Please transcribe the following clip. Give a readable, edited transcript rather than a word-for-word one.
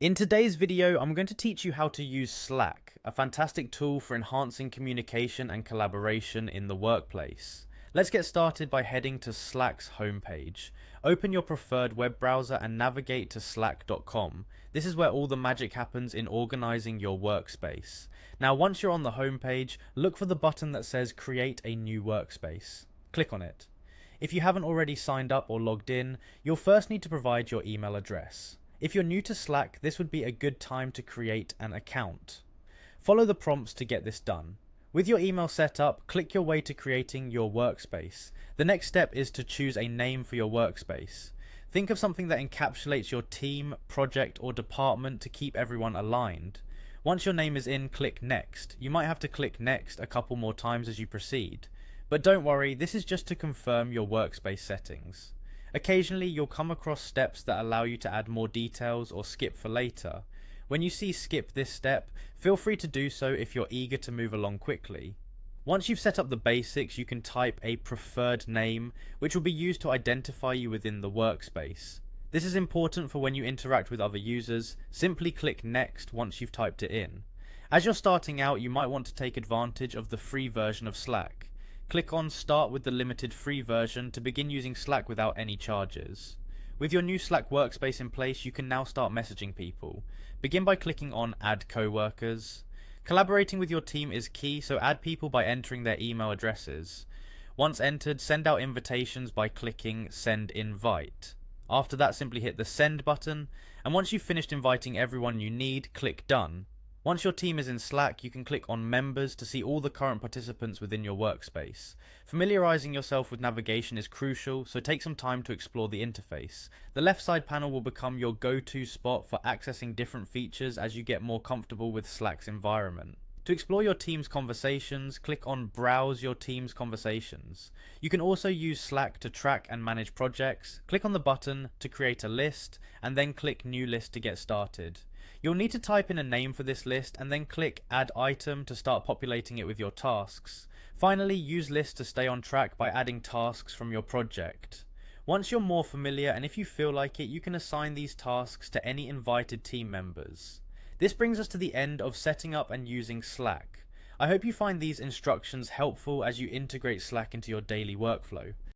In today's video, I'm going to teach you how to use Slack, a fantastic tool for enhancing communication and collaboration in the workplace. Let's get started by heading to Slack's homepage. Open your preferred web browser and navigate to slack.com. This is where all the magic happens in organizing your workspace. Now, once you're on the homepage, look for the button that says Create a New Workspace. Click on it. If you haven't already signed up or logged in, you'll first need to provide your email address. If you're new to Slack, this would be a good time to create an account. Follow the prompts to get this done. With your email set up, click your way to creating your workspace. The next step is to choose a name for your workspace. Think of something that encapsulates your team, project, or department to keep everyone aligned. Once your name is in, click Next. You might have to click Next a couple more times as you proceed. But don't worry, this is just to confirm your workspace settings. Occasionally, you'll come across steps that allow you to add more details or skip for later. When you see skip this step, feel free to do so if you're eager to move along quickly. Once you've set up the basics, you can type a preferred name, which will be used to identify you within the workspace. This is important for when you interact with other users. Simply click Next once you've typed it in. As you're starting out, you might want to take advantage of the free version of Slack. Click on Start with the limited free version to begin using Slack without any charges. With your new Slack workspace in place, you can now start messaging people. Begin by clicking on Add Coworkers. Collaborating with your team is key, so add people by entering their email addresses. Once entered, send out invitations by clicking Send Invite. After that, simply hit the Send button, and once you've finished inviting everyone you need, click Done. Once your team is in Slack, you can click on Members to see all the current participants within your workspace. Familiarizing yourself with navigation is crucial, so take some time to explore the interface. The left side panel will become your go-to spot for accessing different features as you get more comfortable with Slack's environment. To explore your team's conversations, click on Browse your team's conversations. You can also use Slack to track and manage projects. Click on the button to create a list, and then click New List to get started. You'll need to type in a name for this list and then click Add Item to start populating it with your tasks. Finally, use Lists to stay on track by adding tasks from your project. Once you're more familiar, and if you feel like it, you can assign these tasks to any invited team members. This brings us to the end of setting up and using Slack. I hope you find these instructions helpful as you integrate Slack into your daily workflow.